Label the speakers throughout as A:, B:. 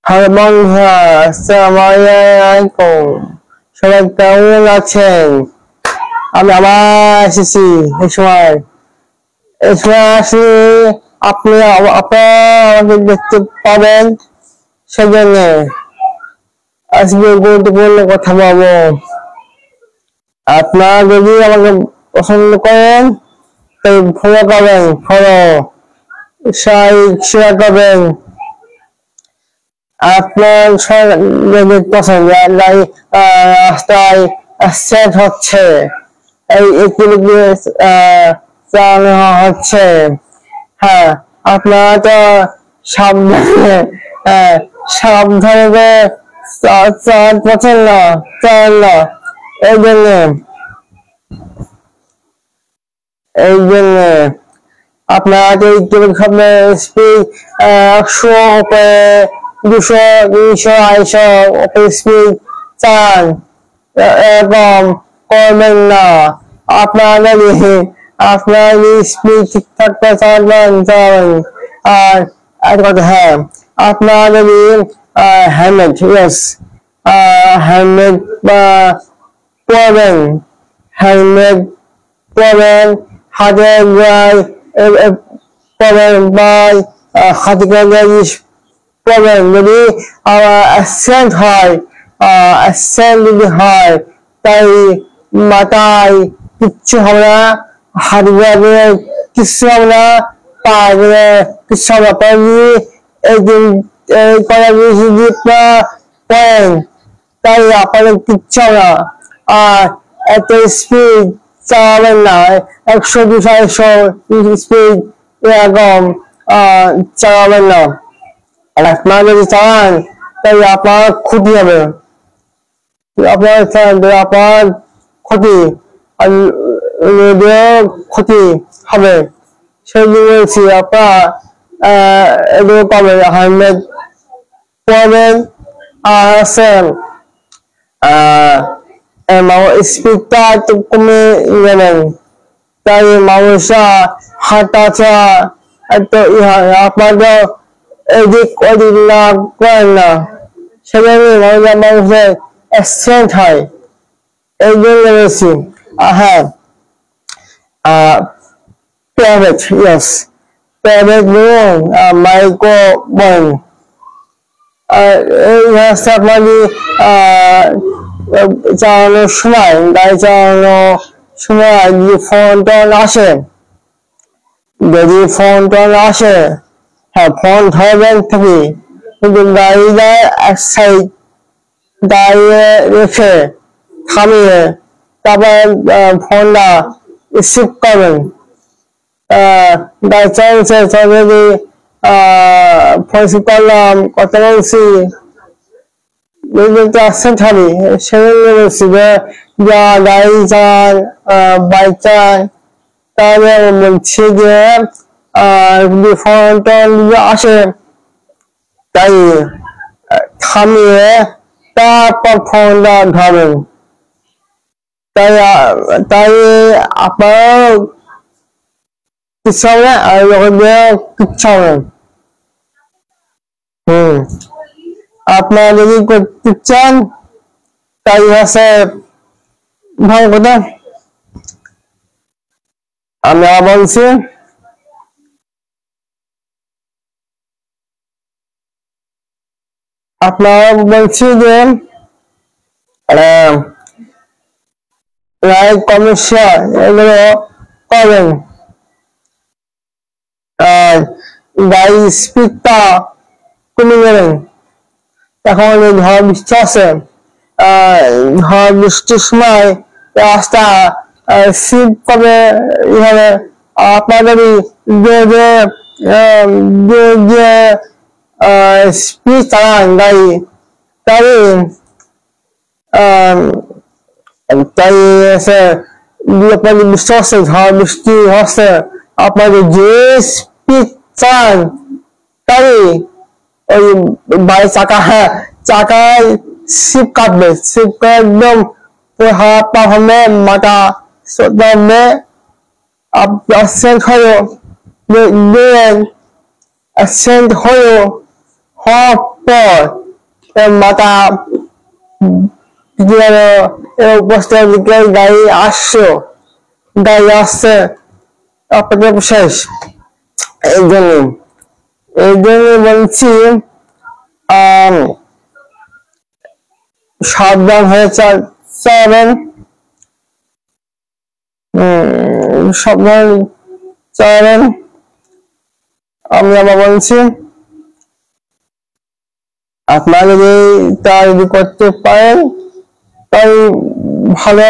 A: Hello বন্ধুরা, আসসালামু আলাইকুম। সবাই কেমন আছেন? আমি আবার এসেছি। এই সময় আসলে আপনারা আমাকে দেখতে পাবেন। সেজন্য আজকে গুরুত্বপূর্ণ কথা বলবো। আপনারা যদি আমাকে পছন্দ করেন তাই ফলো করবেন, শেয়ার করবেন। আপনার যদি পছন্দ রাস্তায় অ্যাক্সিডেন্ট হচ্ছে, এগুলো চালানো হচ্ছে, হ্যাঁ আপনারা তো সাবধানে সাবধানে চালাচ্ছেন না, চালান না। এই জন্য আপনারা স্পিড 100 উপরে 200 300 250 উপরে স্পিড চালান, এরকম করবেন না। আপনারা যদি স্পিড ঠিকঠাক করে চালাবেন। আর একটা কথা, হ্যাঁ আপনারা যদি হেলমেট হেলমেট পরবেন, হেলমেট পরবেন, হাতে পরবেন বা হাতে পরবেন। যদি অ্যাক্সিডেন্ট যদি হয় তাই মাথায় কিচ্ছু হবে না, হাতে কিচ্ছু হবে না, পায়ে কিচ্ছু হবে না। এই কটা জিনিস যদি পড়েন তাই আপনাদের কিচ্ছু হবে না। আর এত স্পিড চালাবেন না, 100 200 স্পিড এরকম চালাবেন না। আর আপনারা যদি চালান তাই আপনার ক্ষতি হবে, আপনার ক্ষতি ক্ষতি হবে। সেই জন্য বলছি আপনারা এগুলো পাবেন, হেলমেট পরবেন আর স্পিডটা একটু কমে নেবেন। তাই মানুষরা হাঁটা চলা একটু আপনাদের এদিক ওদিক না করেন না, সেজন্য মানুষের অ্যাক্সিডেন্ট হয়। এই জন্য বলছি। হ্যাঁ প্রাইভেট বলুন, মাইক্রো বলেন, এই রাস্তা আপনাদের চালানোর সময়, গাড়ি চালানোর সময় যদি ফোন টোন আসে, হ্যাঁ ফোন ধরবেন ঠিকই, কিন্তু গাড়িটা এক সাইড দাঁড়িয়ে রেখে থামিয়ে তারপর ফোনটা রিসিভ করবেন। গাড়ি চালাচ্ছে যদি ফোন রিসিভ করলাম, কথা বলছি, অ্যাক্সিডেন্ট হবে। সেজন্য বলছি যে গাড়ি চালান, বাইক চালান, তাহলে বলছি যে ফোন টোন আসে তাই থামিয়ে তারপর ফোনটা ধরবেন। তাই আপনার কিচ্ছু হবে না, আর কিচ্ছু হবে না। আপনারা যদি করতে চান তাই হচ্ছে ভালো কথা। আমি বলছি আপনারা বলছি যে লাইক কমেন্ট শেয়ার এগুলো করবেন। গাড়ির স্পিডটা কমে নেবেন। এখন ঝড় বৃষ্টি আছে, ঝড় বৃষ্টির সময় রাস্তা স্লিপ করবে, এইভাবে আপনাদের যে স্পিড চালান গাড়ি, তাই আপনাদের বৃষ্টি হচ্ছে, ঝড় বৃষ্টি হচ্ছে, আপনাদের যে স্পিড চালান তাই ওই বাইক চাকায় স্লিপ কাটবে, স্লিপ করে একদম হাত পা ভাঙবে, মাথা চটবে, অ্যাক্সিডেন্ট হলো, অ্যাক্সিডেন্ট হলো, পর মাথা উপস্থিত দিকে গাড়ি আসছে, আপনাকে শেষ। এই জন্য বলছি সাবধান হয়ে চালাবেন, সাবধান চালাবেন। আমি আবার বলছি আপনারা যদি তা যদি করতে পারেন তাই ভালো।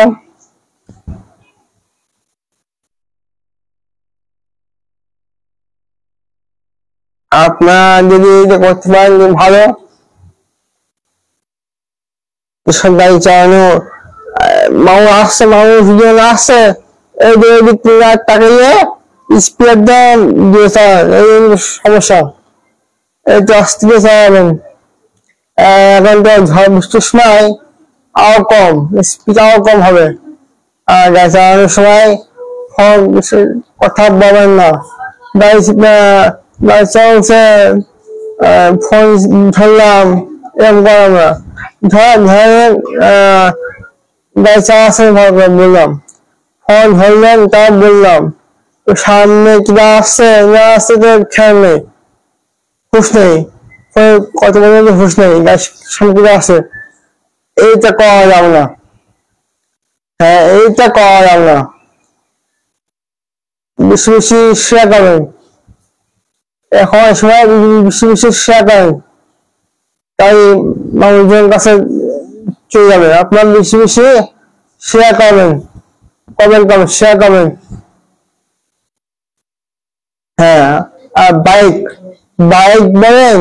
A: আপনারা যদি করতে পারেন ভালো। এসব গাড়ি চালানো মানুষ আসছে তাকে স্পিড দিয়ে চালান, এই সমস্যা। একটু আস্তে দিয়ে চালাবেন। এখন তো ঝড় বৃষ্টির সময় আরো কম, স্পিড আরো কম হবে। আর গাড়ি চালানোর সময় কথা বলবেন না। গাড়ি চালাচ্ছে ফোন ধরলাম এরকম করলাম না। ধরেন গাড়ি চালাচ্ছেন ভালো করে বললাম, ফোন ধরলেন তা বললাম, সামনে কিনা আসছে না আসছে তো খেয়াল নেই, হুশ নেই, কত পর্যন্ত হুশ নেই, গাড়ির সামনে কিনা আসছে। এইটা করা যাবে না। হ্যাঁ, এইটা করা যাবে না। বেশি বেশি শেয়ার করবেন, এখন সময় বেশি বেশি শেয়ার করেন, তাই মানুষজনের কাছে চলে যাবে। আপনার বেশি বেশি শেয়ার করবেন, কমেন্ট করবেন, শেয়ার করবেন। হ্যাঁ, আর বাইক বলেন,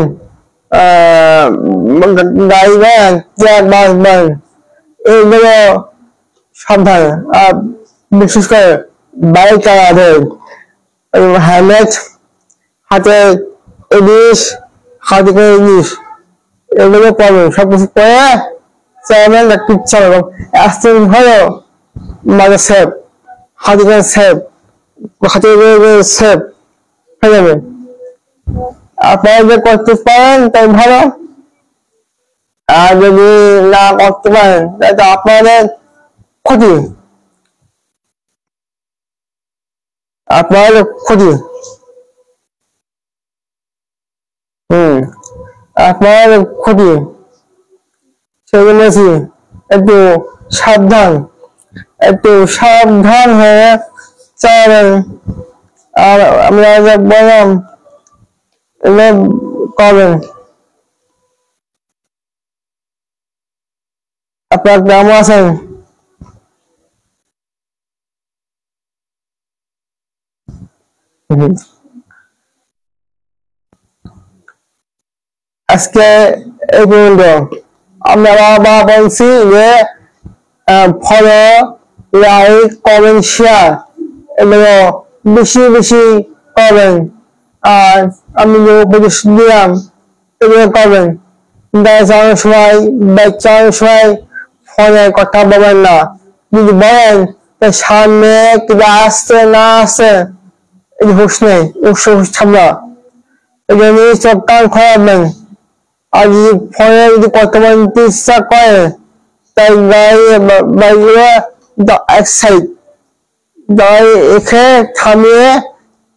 A: গাড়ি বলেন, ট্রাক, বাস বলেন, এইগুলো সাবধানে। আর বিশেষ করে বাইক চালাতে হেলমেট, হাতে ইলিশ, হাতে করে ইলিশ, এগুলো করবেন। সবকিছু করে চালাবেন, কিচ্ছু হবে। অ্যাক্সিডেন্ট হলেও মাঝে সেফ, হাতে করে সেফ, হাতে সেফ হয়ে যাবে। আপনারা যে করতে পারেন তাই ভালো, আর যদি না করতে পারেন তাই তো আপনাদের ক্ষতি, আপনাদের ক্ষতি। আপনাদের ক্ষতি। সেই জন্য একটু সাবধান, একটু সাবধান হয়ে চালাবেন। আর আমরা যা বললাম এগুলো করবেন। আপনার কেমন আছেন? আজকে এই পর্যন্ত। আমরা আবার বলছি যে ফলো, লাইক, কমেন্ট, শেয়ার এগুলো বেশি বেশি করবেন। আর আমি যে উপদেশ দিলাম এগুলো করবেন। গাড়ি চালানোর সময়, বাইক চালানোর সময় ফোনে কথা বলবেন না। যদি বলেন সামনে কিংবা আসছে না আসছে, এই হুশ নেই, হুশ থামলা, এই জন্য সব কান খোলাবেন। আর যদি ফোনে যদি কথা বলতে ইচ্ছা করে তাই বাইকগুলো এক সাইড গাড়ি এখানে থামিয়ে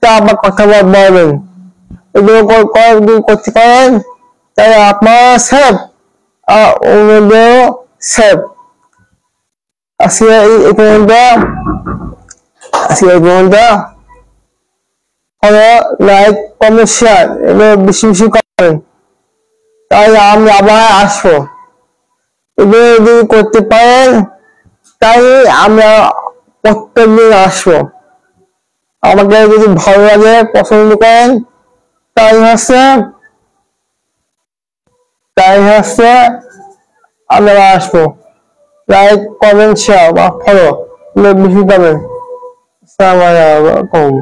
A: তা আবার কথা বলবেন। এগুলো করতে পারেন তাই আপনার সেফ আর অন্যদেরও সেফ। আজকে এই পর্যন্ত, লাইক, কমেন্ট, শেয়ার এগুলো বেশি বেশি করেন। তাই আমি আবার আসবো। এগুলো যদি করতে পারেন তাই আমরা প্রত্যেকদিন আসবো। আমাকে যদি ভালো লাগে, পছন্দ করেন, তাই হচ্ছে আমরা আসবো। লাইক, কমেন্ট, শেয়ার বা ফলো বেশি করবেন। আসসালামু আলাইকুম।